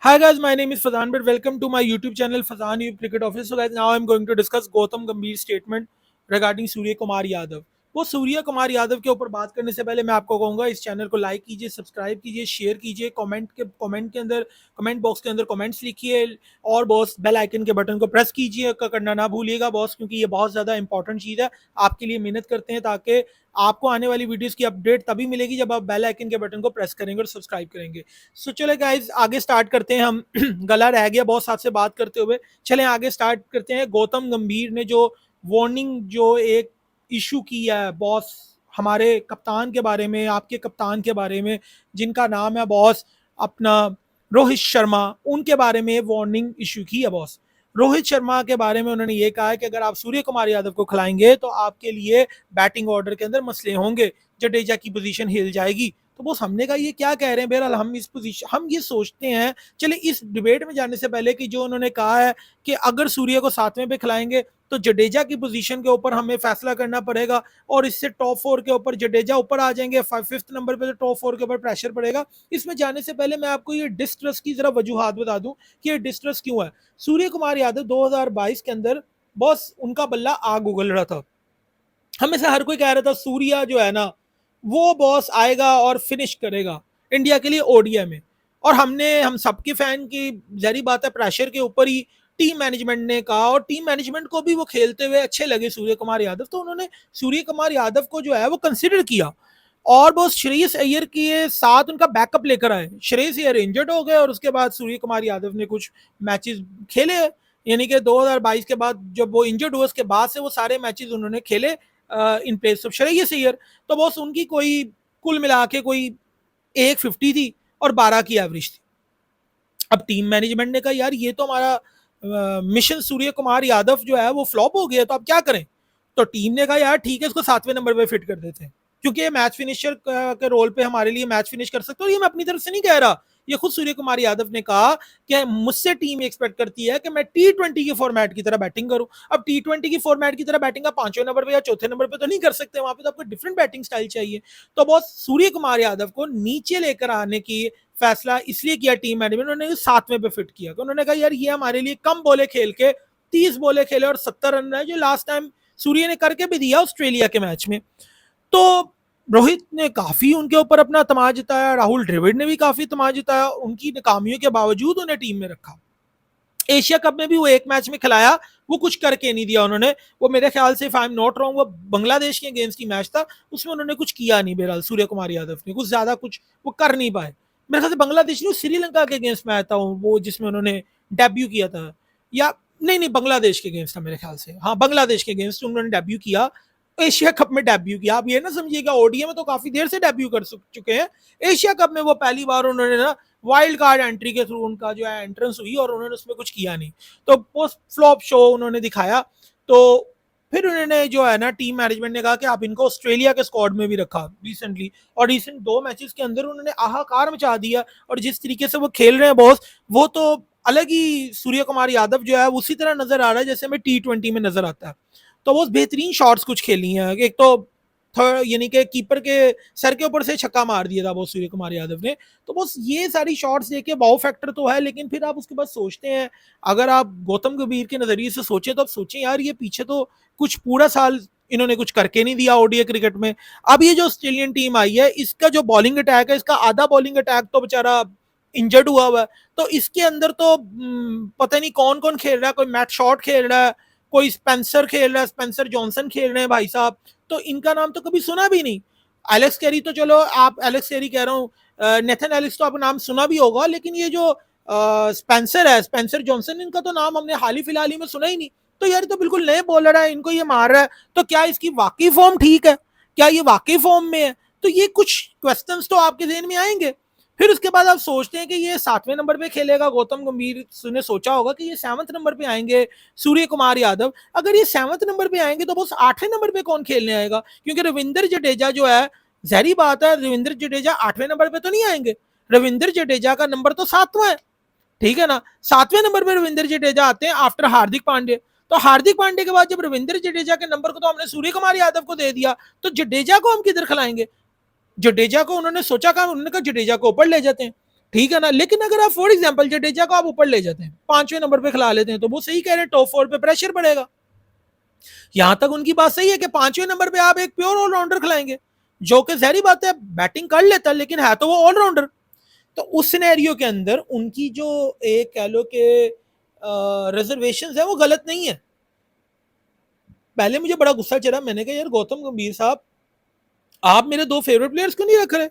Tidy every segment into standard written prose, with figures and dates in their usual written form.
Hi guys, my name is Fazan, but welcome to my YouTube channel Fazan Youth Cricket Office. So guys, now I'm going to discuss Gautam Gambhir's statement regarding Surya Kumar Yadav. वो सूर्य कुमार यादव के ऊपर बात करने से पहले मैं आपको कहूंगा इस चैनल को लाइक कीजिए, सब्सक्राइब कीजिए, शेयर कीजिए, कमेंट बॉक्स के अंदर कमेंट्स लिखिए और बॉस बेल आइकन के बटन को प्रेस कीजिए का करना ना भूलिएगा बॉस, क्योंकि ये बहुत ज़्यादा इंपॉर्टेंट चीज़ है. आपके लिए मेहनत करते हैं ताकि आपको आने वाली वीडियोस की अपडेट तभी मिलेगी जब आप बेल आइकन के बटन को प्रेस करेंगे और सब्सक्राइब करेंगे. सो चले गाइज आगे स्टार्ट करते हैं. हम गला रह गया बहुत साथ से बात करते हुए. चलें आगे स्टार्ट करते हैं. गौतम गंभीर ने जो वार्निंग जो एक इशू किया है बॉस हमारे कप्तान के बारे में, आपके कप्तान के बारे में, जिनका नाम है बॉस अपना रोहित शर्मा, उनके बारे में वार्निंग इशू की है बॉस. रोहित शर्मा के बारे में उन्होंने ये कहा है कि अगर आप सूर्य कुमार यादव को खिलाएंगे तो आपके लिए बैटिंग ऑर्डर के अंदर मसले होंगे, जडेजा की पोजीशन हिल जाएगी. तो बॉस हमने कहा ये क्या कह रहे हैं. बहरहाल हम इस पोजीशन हम ये सोचते हैं, चले इस डिबेट में जाने से पहले कि जो उन्होंने कहा है कि अगर सूर्य को 7वें पे खिलाएंगे तो जडेजा की पोजीशन के ऊपर हमें फैसला करना पड़ेगा और इससे टॉप 4 के ऊपर जडेजा ऊपर आ जाएंगे, 5th नंबर पे तो टॉप 4 के ऊपर प्रेशर पड़ेगा. इसमें जाने से पहले मैं आपको ये डिस्ट्रस्ट की जरा वजूहात बता दूं कि ये डिस्ट्रस्ट क्यों है. सूर्य कुमार यादव 2022 के अंदर बॉस उनका बल्ला आग उगल रहा था. हमें से हर कोई कह रहा था सूर्या जो है ना वो बॉस आएगा और फिनिश करेगा इंडिया के लिए ओडीआई में. और हम सबके फैन की जहरी बात है प्रेशर के ऊपर ही टीम मैनेजमेंट ने कहा और टीम मैनेजमेंट को भी वो खेलते हुए अच्छे लगे सूर्य कुमार यादव, तो उन्होंने सूर्य कुमार यादव को जो है वो कंसिडर किया और बॉस श्रेयस अय्यर के साथ उनका बैकअप लेकर आए. श्रेयस अय्यर इंजर्ड हो गए और उसके बाद सूर्य कुमार यादव ने कुछ मैचेस खेले, यानी कि 2022 के बाद जब वो इंजर्ड हुए उसके बाद से वो सारे मैचेस उन्होंने खेले in place of Shreyas Iyer. तो बॉस उनकी कोई कुल मिला के कोई 150 थी और 12 की एवरेज थी. अब टीम मैनेजमेंट ने कहा यार ये तो हमारा मिशन सूर्य कुमार यादव जो है वो फ्लॉप हो गया, तो अब क्या करें. तो टीम ने कहा यार ठीक है इसको 7वें नंबर पे फिट कर देते हैं, क्योंकि ये मैच फिनिशर के रोल पे हमारे लिए मैच फिनिश कर सकते हो. ये मैं अपनी तरफ से नहीं कह रहा, ये खुद सूर्य कुमार यादव ने कहा कि मुझसे टीम एक्सपेक्ट करती है कि मैं T20 के फॉर्मेट की तरह बैटिंग करूं. अब T20 की फॉर्मेट की तरह बैटिंग आप 5वें नंबर पे या 4थे नंबर पे तो नहीं कर सकते, वहां पे तो आपको डिफरेंट बैटिंग स्टाइल चाहिए. तो बहुत सूर्य कुमार यादव को नीचे लेकर आने की फैसला इसलिए किया टीम मैनेजमेंट, उन्होंने 7वें पे फिट किया. तो उन्होंने कहा यार ये हमारे लिए कम बोले खेल के 30 बोले खेले और 70 रन रहे जो लास्ट टाइम सूर्य ने करके भी दिया ऑस्ट्रेलिया के मैच में. तो रोहित ने काफी उनके ऊपर अपना तमाम जताया, राहुल द्रविड़ ने भी काफी तमाम जताया, उनकी नाकामियों के बावजूद उन्हें टीम में रखा. एशिया कप में भी वो एक मैच में खिलाया, वो कुछ करके नहीं दिया उन्होंने. वो मेरे ख्याल से if I am not wrong वो बांग्लादेश के अगेंस्ट ही मैच था, उसमें उन्होंने कुछ किया नहीं. बहरहाल सूर्य कुमार यादव ने कुछ ज्यादा कुछ वो कर नहीं पाए. मेरे ख्याल से बांग्लादेश नहीं श्रीलंका के अगेंस्ट मैच था वो जिसमें उन्होंने डेब्यू किया था, या नहीं बांग्लादेश के अगेंस्ट था मेरे ख्याल से, हाँ बांग्लादेश के अगेंस्ट उन्होंने डेब्यू किया, एशिया कप में डेब्यू किया. आप ये ना समझिएगा ओडीआई में तो काफी देर से डेब्यू कर चुके हैं, एशिया कप में वो पहली बार उन्होंने ना वाइल्ड कार्ड एंट्री के थ्रू उनका जो है एंट्रेंस हुई और उन्होंने उसमें कुछ किया नहीं. तो पोस्ट फ्लॉप शो उन्होंने दिखाया. तो फिर उन्होंने जो है ना टीम मैनेजमेंट ने कहा कि आप इनको ऑस्ट्रेलिया के स्क्वाड में भी रखा रिसेंटली, और रिसेंट 2 मैचेस के अंदर उन्होंने हाहाकार मचा दिया. और जिस तरीके से वो खेल रहे हैं बॉस, वो तो अलग ही सूर्य कुमार यादव जो है उसी तरह नजर आ रहा है जैसे हमें T20 में नजर आता है. तो वो बेहतरीन शॉट्स कुछ खेली हैं. एक तो थर्ड यानी कि कीपर के सर के ऊपर से छक्का मार दिया था वो सूर्य कुमार यादव ने. तो बस ये सारी शॉट्स देखे वाओ फैक्टर तो है, लेकिन फिर आप उसके बाद सोचते हैं, अगर आप गौतम गंभीर के नजरिए से सोचें तो आप सोचें यार ये पीछे तो कुछ पूरा साल इन्होंने कुछ करके नहीं दिया ओडीआई क्रिकेट में. अब ये जो ऑस्ट्रेलियन टीम आई है इसका जो बॉलिंग अटैक है, इसका आधा बॉलिंग अटैक तो बेचारा इंजर्ड हुआ है. तो इसके अंदर तो पता नहीं कौन कौन खेल रहा है, कोई मैट शॉट खेल रहा है, कोई स्पेंसर खेल रहा है, स्पेंसर जॉनसन खेल रहे हैं भाई साहब, तो इनका नाम तो कभी सुना भी नहीं. एलेक्स कैरी तो चलो आप एलेक्स कैरी कह रहा हूँ, नेथन एलेक्स तो आपको नाम सुना भी होगा, लेकिन ये जो स्पेंसर है, स्पेंसर जॉनसन, इनका तो नाम हमने हाल ही फिलहाल ही में सुना ही नहीं. तो यार तो बिल्कुल नए बॉलर है, इनको ये मार रहा है, तो क्या इसकी वाकई फॉर्म ठीक है, क्या ये वाकई फॉर्म में है. तो ये कुछ क्वेश्चंस तो आपके जहन में आएंगे. फिर उसके बाद आप सोचते हैं कि ये 7वें नंबर पे खेलेगा. गौतम गंभीर ने सोचा होगा कि ये 7वें नंबर पे आएंगे सूर्य कुमार यादव. अगर ये 7वें नंबर पे आएंगे तो बस 8वें नंबर पे कौन खेलने आएगा, क्योंकि रविंद्र जडेजा जो है, जहरी बात है रविंद्र जडेजा 8वें नंबर पे तो नहीं आएंगे. रविंद्र जडेजा का नंबर तो 7वां है, ठीक है ना. 7वें नंबर पे रविंद्र जडेजा आते हैं आफ्टर हार्दिक पांडे. तो हार्दिक पांडे के बाद जब रविंद्र जडेजा के नंबर को तो हमने सूर्य कुमार यादव को दे दिया, तो जडेजा को हम किधर खिलाएंगे. जडेजा को उन्होंने सोचा कहा, उन्होंने कहा जडेजा को ऊपर ले जाते हैं, ठीक है ना। लेकिन अगर आप फॉर एग्जांपल जडेजा को आप ऊपर ले जाते हैं, 5वें नंबर पे खिला लेते हैं, तो वो सही कह रहे हैं, टॉप 4 पे प्रेशर पड़ेगा। यहां तक उनकी बात सही है कि 5वें नंबर पे आप एक प्योर ऑलराउंडर खिलाएंगे, जो कि जहरी बात है बैटिंग कर लेता है, लेकिन है तो वो ऑलराउंडर। तो उस सिनेरियो के अंदर उनकी जो एक कह लो कि रिजर्वेशन है वो गलत नहीं है। पहले मुझे बड़ा गुस्सा चढ़ा, मैंने कहा यार गौतम गंभीर साहब, आप मेरे दो फेवरेट प्लेयर्स को नहीं रख रहे,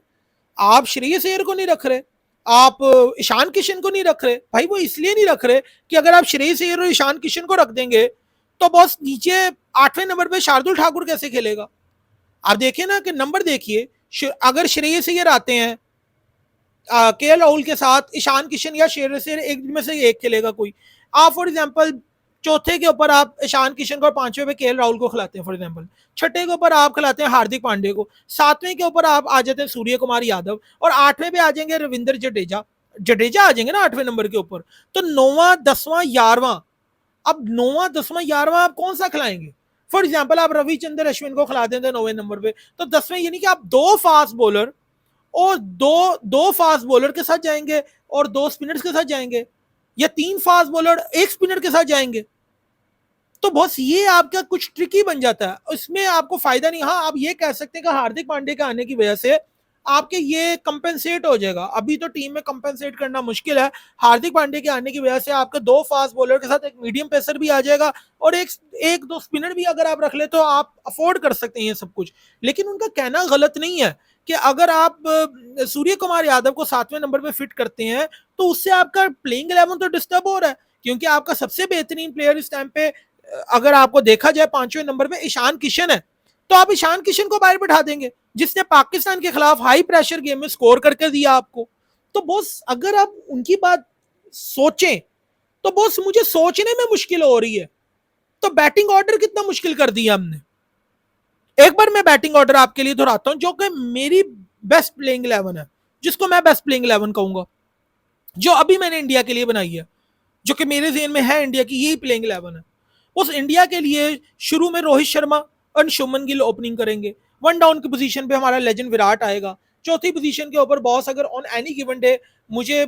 आप श्रेयस अय्यर को नहीं रख रहे, आप ईशान किशन को नहीं रख रहे। भाई वो इसलिए नहीं रख रहे कि अगर आप श्रेयस अय्यर और ईशान किशन को रख देंगे तो बॉस नीचे 8वें नंबर पे शार्दुल ठाकुर कैसे खेलेगा। आप देखिए ना कि नंबर देखिए, अगर श्रेयस अय्यर आते हैं केएल राहुल के साथ, ईशान किशन या श्रेयस अय्यर एक में से एक खेलेगा कोई। आप फॉर एग्जांपल चौथे के ऊपर आप ईशान किशन को और 5वें पे केएल राहुल को खिलाते हैं फॉर एग्जांपल, छठे के ऊपर आप खिलाते हैं हार्दिक पांड्या को, 7वें के ऊपर आप आ जाते हैं सूर्य कुमार यादव, और 8वें पे आ जाएंगे रविंद्र जडेजा। जडेजा आ जाएंगे ना 8वें नंबर के ऊपर। तो 9वां 10वां 11वां, अब 9वां 10वां 11वां आप कौन सा खिलाएंगे। फॉर एग्जाम्पल आप रविचंद्र अश्विन को खिला देते हैं 9वें नंबर पे, तो 10वें यानी कि आप दो फास्ट बॉलर और दो दो फास्ट बॉलर के साथ जाएंगे और दो स्पिनर्स के साथ जाएंगे, या तीन फास्ट बॉलर एक स्पिनर के साथ जाएंगे। तो बस ये आपका कुछ ट्रिकी बन जाता है, इसमें आपको फायदा नहीं। हाँ आप ये कह सकते हैं कि हार्दिक पांड्या के आने की वजह से आपके ये कंपेंसेट हो जाएगा, अभी तो टीम में कंपेंसेट करना मुश्किल है। हार्दिक पांड्या के आने की वजह से आपके दो फास्ट बॉलर के साथ एक मीडियम पेसर भी आ जाएगा, और एक दो स्पिनर भी अगर आप रख ले तो आप अफोर्ड कर सकते हैं ये सब कुछ। लेकिन उनका कहना गलत नहीं है कि अगर आप सूर्य कुमार यादव को 7वें नंबर पे फिट करते हैं तो उससे आपका प्लेइंग 11 तो डिस्टर्ब हो रहा है, क्योंकि आपका सबसे बेहतरीन प्लेयर इस टाइम पे अगर आपको देखा जाए 5वें नंबर पे ईशान किशन है, तो आप ईशान किशन को बाहर बैठा देंगे जिसने पाकिस्तान के खिलाफ हाई प्रेशर गेम में स्कोर करके दिया आपको। तो बॉस अगर आप उनकी बात सोचें तो बॉस मुझे सोचने में मुश्किल हो रही है। तो बैटिंग ऑर्डर कितना मुश्किल कर दिया हमने। एक बार मैं बैटिंग ऑर्डर आपके लिए दोहराता हूं, जो कि मेरी बेस्ट प्लेइंग 11 है, जिसको मैं बेस्ट प्लेइंग 11 कहूंगा, जो अभी मैंने इंडिया के लिए बनाई है, जो कि मेरे ज़हन में है इंडिया की यही प्लेइंग 11 है। उस इंडिया के लिए शुरू में रोहित शर्मा और शुभमन गिल ओपनिंग करेंगे, वन डाउन की पोजीशन पे हमारा लेजेंड विराट आएगा, चौथी पोजीशन के ऊपर बॉस अगर ऑन एनी गिवन डे मुझे,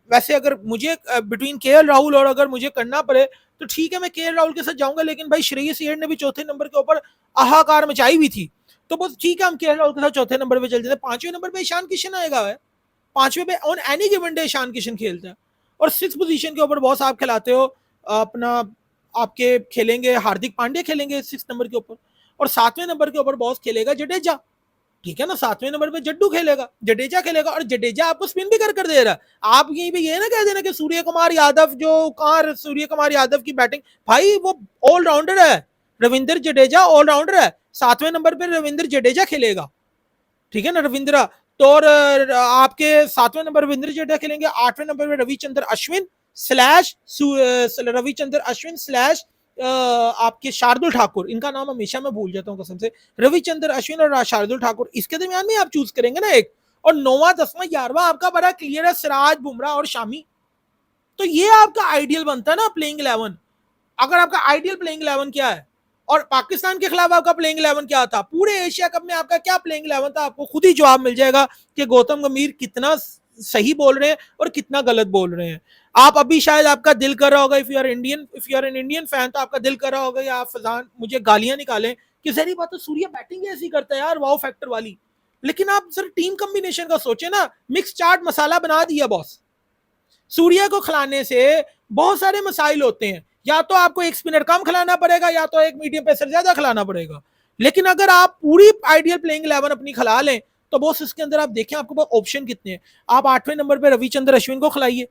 वैसे अगर मुझे बिटवीन केएल राहुल और अगर मुझे करना पड़े तो ठीक है मैं केएल राहुल के साथ जाऊंगा, लेकिन भाई श्रेयस अय्यर ने भी चौथे नंबर के ऊपर हाहाकार मचाई हुई थी, तो बस ठीक है हम केएल राहुल के साथ चौथे नंबर पे चल जाते हैं। 5वें नंबर पे ईशान किशन आएगा है, 5वें पे on any given day Ishan Kishan खेलता है, और 6 पोजीशन के ऊपर बॉस आप खिलाते हो अपना, आपके खेलेंगे हार्दिक पांड्या खेलेंगे 6 नंबर के ऊपर, और 7वें नंबर के ऊपर बॉस खेलेगा जडेजा, ठीक है ना। 7वें नंबर पे जड्डू खेलेगा, जडेजा खेलेगा, और जडेजा आपको स्पिन भी कर दे रहा है। आप यहीं पे ये ना कह देना कि सूर्य कुमार यादव, जो कहां सूर्य कुमार यादव की बैटिंग, भाई वो ऑलराउंडर है, रविंद्र जडेजा ऑलराउंडर है, 7वें नंबर पे रविंद्र जडेजा खेलेगा, ठीक है ना रविंद्रा। तो और आपके 7वें नंबर रविंद्र जडेजा खेलेंगे, 8वें नंबर पे रविचंद्र अश्विन स्लैश रविचंद्र अश्विन स्लैश आपके शार्दुल ठाकुर, इनका नाम हमेशा मैं भूल जाता हूँ कसम से, रविचंद्र अश्विन और शार्दुल ठाकुर, इसके दरमियान में आप चूज करेंगे ना एक, और 9वां 10वां 11वां आपका बड़ा क्लियर है, सिराज बुमराह और शामी। तो ये आपका आइडियल बनता है ना प्लेइंग 11। अगर आपका आइडियल प्लेइंग 11 क्या है, और पाकिस्तान के खिलाफ आपका प्लेइंग 11 क्या था, पूरे एशिया कप में आपका क्या प्लेइंग 11 था, आपको खुद ही जवाब मिल जाएगा कि गौतम गंभीर कितना सही बोल रहे हैं और कितना गलत बोल रहे हैं। आप अभी शायद आपका दिल कर रहा होगा, if you are an Indian fan, तो आपका दिल कर रहा होगा या आप फजान मुझे गालियां निकालें कि जहरी बात है सूर्य बैटिंग ऐसी करता है यार वाओ फैक्टर वाली, लेकिन आप सर टीम कॉम्बिनेशन का सोचे ना, मिक्स चाट मसाला बना दिया बॉस। सूर्य को खिलाने से बहुत सारे मसाइल होते हैं, या तो आपको एक स्पिनर कम खिलाना पड़ेगा या तो एक मीडियम पेसर ज्यादा खिलाना पड़ेगा। लेकिन अगर आप पूरी आइडियल प्लेइंग 11 अपनी खिला लें तो बॉस इसके अंदर आप देखें आपके पास ऑप्शन कितने हैं। आप 8वें नंबर पे रविचंद्र अश्विन को खिलाइए,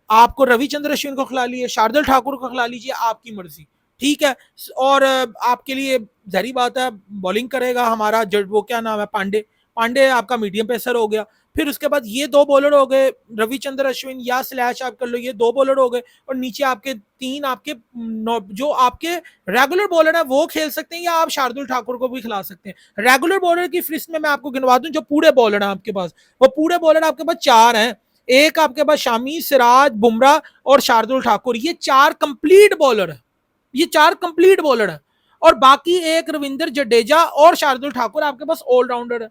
आपको रविचंद्र अश्विन को खिला लिए, शार्दुल ठाकुर को खिला लीजिए, आपकी मर्जी, ठीक है। और आपके लिए जहरी बात है बॉलिंग करेगा हमारा वो क्या नाम है पांडे, पांडे आपका मीडियम पेसर हो गया। फिर उसके बाद ये दो बॉलर हो गए, रविचंद्र अश्विन या स्लैश आप कर लो, ये दो बॉलर हो गए, और नीचे आपके तीन आपके जो आपके रेगुलर बॉलर है वो खेल सकते हैं, या आप शार्दुल ठाकुर को भी खिला सकते हैं। रेगुलर बॉलर की फिस्ट में मैं आपको गिनवा दूं जो पूरे बॉलर हैं आपके पास, वो पूरे बॉलर आपके पास 4 हैं, एक आपके पास शामी, सिराज, बुमराह और शार्दुल ठाकुर, ये 4 कंप्लीट बॉलर है, ये 4 कंप्लीट बॉलर है, और बाकी एक रविंद्र जडेजा और शार्दुल ठाकुर आपके पास ऑलराउंडर है।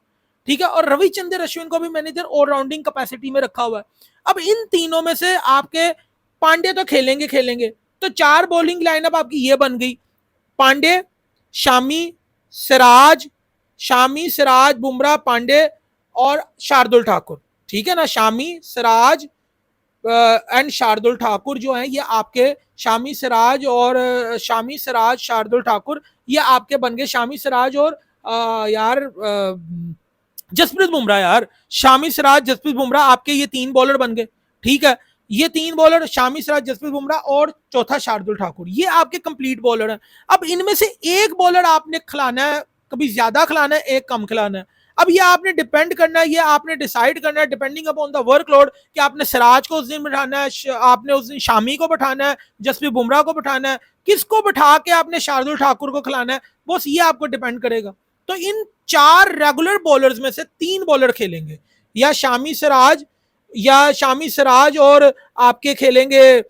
ठीक है, और रविचंद्र अश्विन को भी मैंने इधर ऑलराउंडिंग कैपेसिटी में रखा हुआ है। अब इन तीनों में से आपके पांडे तो खेलेंगे खेलेंगे, तो 4 बॉलिंग लाइनअप आपकी ये बन गई, पांडे, शामी, सिराज, शामी, सिराज, बुमराह, पांडे और शार्दुल ठाकुर। ठीक है ना, शामी, सिराज एंड शार्दुल ठाकुर जो है ये आपके, शामी, सिराज और शामी, सिराज, शार्दुल ठाकुर, ये आपके बन गए शामी, सिराज और यार जसप्रीत बुमराह। यार शामी, सिराज, जसप्रीत बुमराह, आपके ये 3 बॉलर बन गए। ठीक है, ये 3 बॉलर शामी, सिराज, जसप्रीत बुमराह और चौथा शार्दुल ठाकुर, ये आपके कंप्लीट बॉलर हैं। अब इनमें से एक बॉलर आपने खिलाना है, कभी ज्यादा खिलाना है, एक कम खिलाना है। अब ये आपने डिपेंड करना है, ये आपने डिसाइड करना है डिपेंडिंग अपॉन द वर्कलोड कि आपने सिराज को उस दिन बिठाना है, आपने उस दिन शामी को बिठाना है, जसप्रीत बुमराह को बिठाना है, किसको बिठा के आपने शार्दुल ठाकुर को खिलाना है, बस ये आपको डिपेंड करेगा। तो इन 4 रेगुलर बॉलर्स में से 3 बॉलर खेलेंगे, या शामी, सिराज, या शामी, सिराज और आपके खेलेंगे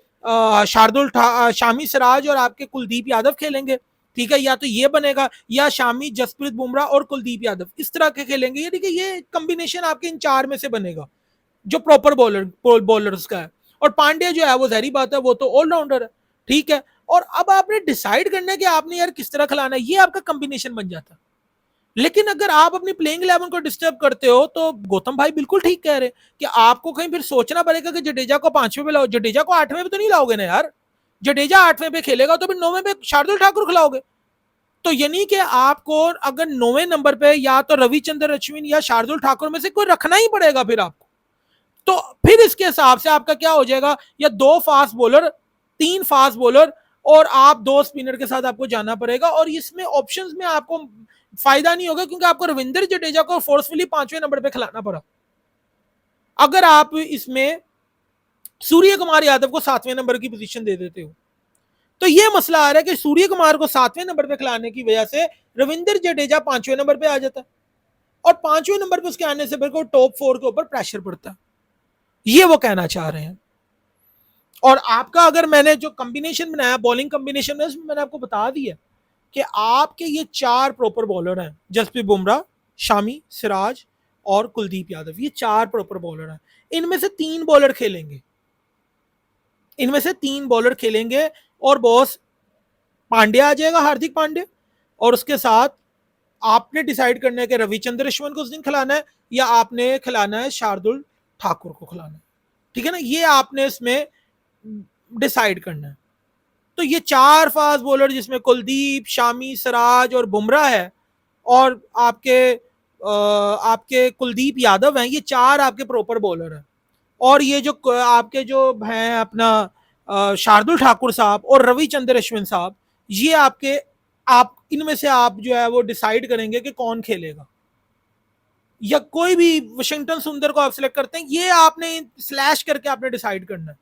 शामी, सिराज और आपके कुलदीप यादव खेलेंगे। ठीक है, या तो ये बनेगा, या शामी, जसप्रीत बुमराह और कुलदीप यादव, इस तरह के खेलेंगे। ये ठीक है, ये कॉम्बिनेशन आपके इन 4 में से बनेगा जो प्रॉपर बॉलर्स का है। और पांड्या जो है वो जहरी बात है, वो तो ऑलराउंडर है। ठीक है, और अब आपने डिसाइड करना है कि आपने यार किस तरह खिलाना है, ये आपका कॉम्बिनेशन बन जाता है। लेकिन अगर आप अपनी प्लेइंग 11 को डिस्टर्ब करते हो, तो गौतम भाई बिल्कुल ठीक कह रहे हैं कि आपको कहीं फिर सोचना पड़ेगा कि जडेजा को 5वें पे लाओ। जडेजा को 8वें पे तो नहीं लाओगे ना यार, जडेजा 8वें पे खेलेगा तो फिर 9वें पे शार्दुल ठाकुर खिलाओगे। तो यानी कि आपको अगर 9वें नंबर पे या तो रविचंद्र अश्विन या शार्दुल ठाकुर में से कोई रखना ही पड़ेगा फिर आपको। तो फिर इसके हिसाब से आपका क्या हो जाएगा, या 2 फास्ट बॉलर, 3 फास्ट बॉलर और आप 2 स्पिनर के साथ आपको जाना पड़ेगा। और इसमें ऑप्शंस में आपको फायदा नहीं होगा, क्योंकि आपको रविंद्र जडेजा को फोर्सफुली 5वें नंबर पे खिलाना पड़ा। अगर आप इसमें सूर्य कुमार यादव को 7वें नंबर की पोजीशन दे देते हो, तो ये मसला आ रहा है कि सूर्य कुमार को 7वें नंबर पे खिलाने की वजह से रविंद्र जडेजा 5वें नंबर पे आ जाता है, और 5वें नंबर पे उसके आने से फिर को टॉप 4 के ऊपर प्रेशर पड़ता है। ये वो कहना चाह रहे हैं। और आपका अगर मैंने जो कॉम्बिनेशन बनाया बॉलिंग कॉम्बिनेशन में, मैंने आपको बता दिया कि आपके ये 4 प्रॉपर बॉलर हैं, जसप्रीत बुमराह, शामी, सिराज और कुलदीप यादव, ये 4 प्रॉपर बॉलर हैं। इनमें से 3 बॉलर खेलेंगे, इनमें से 3 बॉलर खेलेंगे, और बॉस पांड्या आ जाएगा, हार्दिक पांड्या, और उसके साथ आपने डिसाइड करना है कि रविचंद्र अश्विन को उस दिन खिलाना है या आपने खिलाना है शार्दुल ठाकुर को खिलाना है। ठीक है ना, ये आपने इसमें डिसाइड करना है। तो ये 4 फास्ट बॉलर जिसमें कुलदीप, शामी, सिराज और बुमराह है, और आपके कुलदीप यादव हैं, ये 4 आपके प्रॉपर बॉलर हैं। और ये जो आपके जो हैं अपना शार्दुल ठाकुर साहब और रविचंद्र अश्विन साहब, ये आपके, आप इनमें से आप जो है वो डिसाइड करेंगे कि कौन खेलेगा, या कोई भी वाशिंगटन सुंदर को आप सिलेक्ट करते हैं, ये आपने स्लैश करके आपने डिसाइड करना है।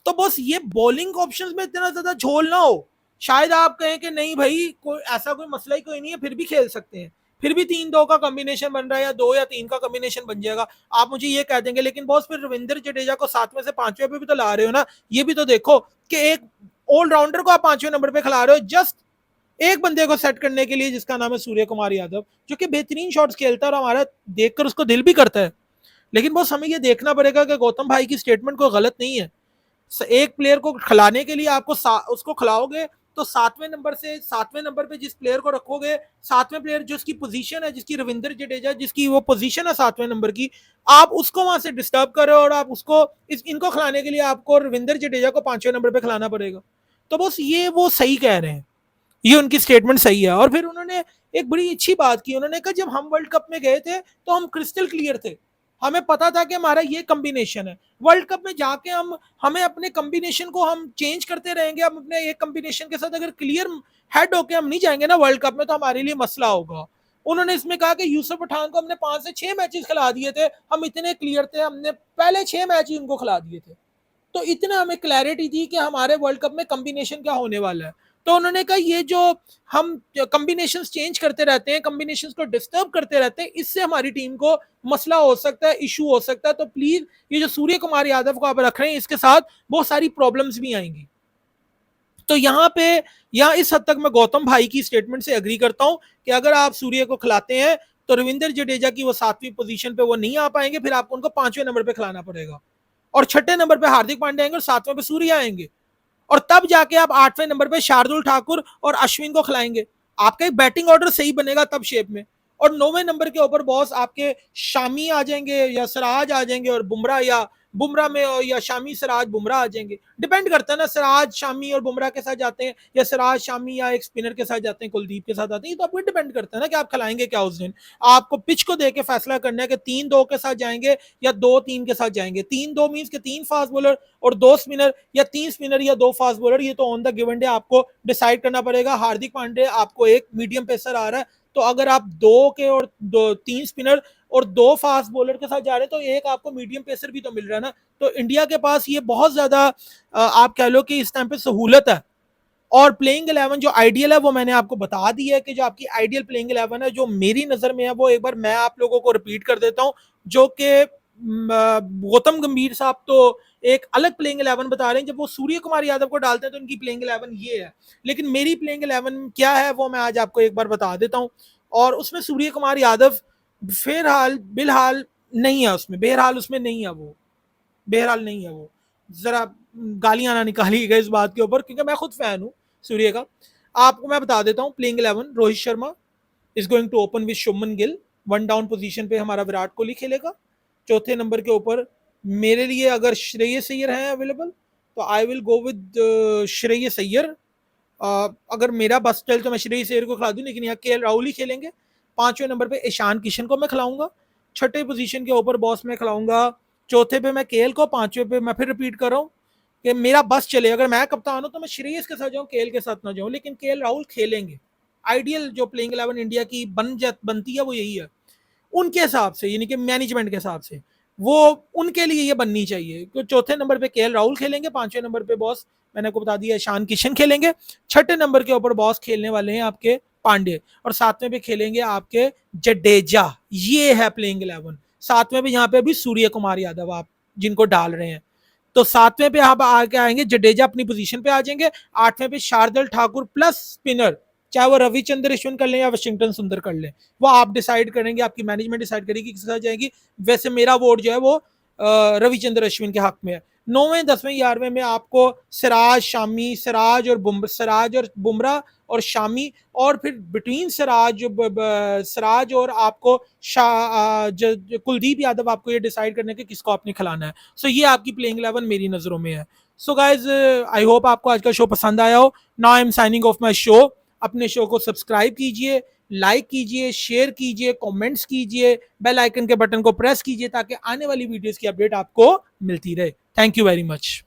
तो बस ये बॉलिंग ऑप्शंस में इतना ज्यादा झोल ना हो। शायद आप कहें कि नहीं भाई कोई ऐसा कोई मसला ही कोई नहीं है, फिर भी खेल सकते हैं, फिर भी 3-2 का कॉम्बिनेशन बन रहा है या 2 या 3 का कॉम्बिनेशन बन जाएगा, आप मुझे ये कह देंगे। लेकिन बॉस फिर रविंद्र जडेजा को 7वें से 5वें पे भी तो ला रहे हो ना, ये भी तो देखो कि एक ऑलराउंडर को आप 5वें नंबर पे खिला रहे हो, जस्ट एक बंदे को सेट करने के लिए जिसका नाम है सूर्य कुमार यादव, जो कि बेहतरीन शॉट्स खेलता है और हमारा देखकर उसको दिल भी करता है। लेकिन बॉस हमें ये देखना पड़ेगा कि गौतम भाई की स्टेटमेंट कोई गलत नहीं है। एक प्लेयर को खिलाने के लिए आपको उसको खिलाओगे तो 7वें नंबर पे जिस प्लेयर को रखोगे, 7वें प्लेयर जो उसकी पोजीशन है, जिसकी रविंद्र जडेजा जिसकी वो पोजीशन है 7वें नंबर की, आप उसको वहां से डिस्टर्ब करो और आप उसको इनको खिलाने के लिए आपको रविंद्र जडेजा को 5वें नंबर पे खिलाना पड़ेगा। तो बस ये वो सही कह रहे हैं, ये उनकी स्टेटमेंट सही है। और फिर उन्होंने एक बड़ी अच्छी बात की, उन्होंने कहा जब हम वर्ल्ड कप में गए थे तो हम क्रिस्टल क्लियर थे, हमें पता था कि हमारा ये कॉम्बिनेशन है। वर्ल्ड कप में जाके हमें अपने कॉम्बिनेशन को हम चेंज करते रहेंगे, हम अपने एक कॉम्बिनेशन के साथ अगर क्लियर हेड होके हम नहीं जाएंगे ना वर्ल्ड कप में, तो हमारे लिए मसला होगा। उन्होंने इसमें कहा कि यूसुफ पठान को हमने 5 से 6 मैचेस खिला दिए थे, हम इतने क्लियर थे, हमने पहले 6 मैच ही उनको खिला दिए थे, तो इतना हमें क्लैरिटी थी कि हमारे वर्ल्ड कप में कॉम्बिनेशन क्या होने वाला है। तो उन्होंने कहा ये जो हम कॉम्बिनेशंस चेंज करते रहते हैं, कॉम्बिनेशंस को डिस्टर्ब करते रहते हैं, इससे हमारी टीम को मसला हो सकता है, इशू हो सकता है। तो प्लीज ये जो सूर्य कुमार यादव को आप रख रहे हैं, इसके साथ बहुत सारी प्रॉब्लम्स भी आएंगी। तो यहाँ इस हद तक मैं गौतम भाई की स्टेटमेंट से एग्री करता हूं कि अगर आप सूर्य को खिलाते हैं तो रविंद्र जडेजा की वो 7वीं पोजीशन पे वो नहीं आ पाएंगे, फिर आपको उनको 5वें नंबर पे खिलाना पड़ेगा, और 6ठे नंबर पे हार्दिक पांड्या आएंगे और 7वें पे सूर्य आएंगे, और तब जाके आप 8वें नंबर पे शार्दुल ठाकुर और अश्विन को खिलाएंगे। आपका एक बैटिंग ऑर्डर सही बनेगा तब शेप में। और 9वें नंबर के ऊपर बॉस आपके शामी आ जाएंगे या सिराज आ जाएंगे, और बुमराह या बुमराह में या शामी सिराज बुमराह आ जाएंगे, डिपेंड करता है ना, सिराज शामी और बुमराह के साथ जाते हैं या सिराज शामी या एक स्पिनर के साथ जाते हैं, कुलदीप के साथ आते हैं, ये तो आपको डिपेंड करता है ना कि आप खिलाएंगे क्या उस दिन। आपको पिच को देके फैसला करना है कि 3-2 के साथ जाएंगे या 2-3 के साथ जाएंगे। 3-2 मींस के 3 फास्ट बॉलर और 2 स्पिनर, या 3 स्पिनर या 2 फास्ट बॉलर, ये तो ऑन द गिवन डे आपको डिसाइड करना पड़ेगा। हार्दिक पांडे आपको एक मीडियम पेसर आ रहा है, तो अगर आप 2 के और 3 स्पिनर और 2 फास्ट बॉलर के साथ जा रहे हैं, तो एक आपको मीडियम पेसर भी तो मिल रहा है ना। तो इंडिया के पास ये बहुत ज्यादा आप कह लो कि इस टाइम पे सहूलत है। और प्लेइंग 11 जो आइडियल है वो मैंने आपको बता दी है कि जो आपकी आइडियल प्लेइंग 11 है जो मेरी नजर में है, वो एक बार मैं आप लोगों को रिपीट कर देता हूं, जो कि गौतम गंभीर साहब तो एक अलग प्लेइंग 11 बता रहे हैं, जब वो सूर्य कुमार यादव को डालते हैं तो उनकी प्लेइंग 11 ये है, लेकिन मेरी प्लेइंग 11 क्या है वो मैं आज आपको एक बार बता देता हूं। और उसमें सूर्य कुमार यादव फिलहाल बिलहाल नहीं है, उसमें बहरहाल उसमें नहीं है, वो बहरहाल नहीं है वो। जरा गालियां ना निकालिएगा इस बात के ऊपर, क्योंकि मैं खुद फैन हूं सूर्य का। आपको मैं बता देता हूं playing 11, Rohit Sharma is going to open with Shubman Gill, 1 down position पे हमारा विराट कोहली खेलेगा। चौथे नंबर के ऊपर मेरे लिए अगर श्रेयस अय्यर है अवेलेबल तो I will go with Shreyas Iyer. अगर मेरा बस चल तो मैं श्रेयस अय्यर को खिला दूं, लेकिन यहाँ के राहुल ही खेलेंगे। 5वें नंबर पे ईशान किशन को मैं खिलाऊंगा। 6ठे पोजीशन के ऊपर बॉस में खिलाऊंगा। चौथे पे मैं केएल को, 5वें पे मैं फिर रिपीट कर रहा हूँ कि मेरा बस चले, अगर मैं कप्तान हूं तो मैं श्रेयस के साथ जाऊं, केएल के साथ ना जाऊं, लेकिन केएल राहुल खेलेंगे। आइडियल जो प्लेइंग 11 इंडिया की बनती है वो यही है उनके हिसाब से, यानी कि मैनेजमेंट के हिसाब से, वो उनके लिए ये बननी चाहिए। तो चौथे नंबर पे केएल राहुल खेलेंगे, 5वें नंबर पे बॉस मैंने आपको बता दिया ईशान किशन खेलेंगे, 6ठे नंबर के ऊपर बॉस खेलने वाले हैं आपके पांडे, और 7वें पे खेलेंगे आपके जडेजा। ये है प्लेइंग 11। 7वें पे यहाँ पे अभी सूर्य कुमार यादव आप जिनको डाल रहे हैं, तो 7वें पे आप आके आएंगे, जडेजा अपनी पोजीशन पे आ जाएंगे। 8वें पे शार्दुल ठाकुर प्लस स्पिनर, चाहे वो रविचंद्र अश्विन कर लें या वाशिंगटन सुंदर कर लें, वो आप डिसाइड करेंगे, आपकी मैनेजमेंट डिसाइड करेगी किसके साथ जाएगी। वैसे मेरा वोट जो है वो रविचंद्र अश्विन के हक में है। 9वें 10वें 11वें में आपको सिराज शामी, सिराज और बुमराह और शामी, और फिर बिटवीन सिराज और आपको कुलदीप यादव, आपको ये डिसाइड करना है कि किसको आपने खिलाना है। सो ये आपकी प्लेइंग 11 मेरी नजरों में है। सो गाइज आई होप आपको आज का शो पसंद आया हो। Now I am signing of my show. अपने शो को सब्सक्राइब कीजिए, लाइक कीजिए, शेयर कीजिए, कमेंट्स कीजिए, बेल आइकन के बटन को प्रेस कीजिए ताकि आने वाली वीडियोस की अपडेट आपको मिलती रहे। Thank you very much.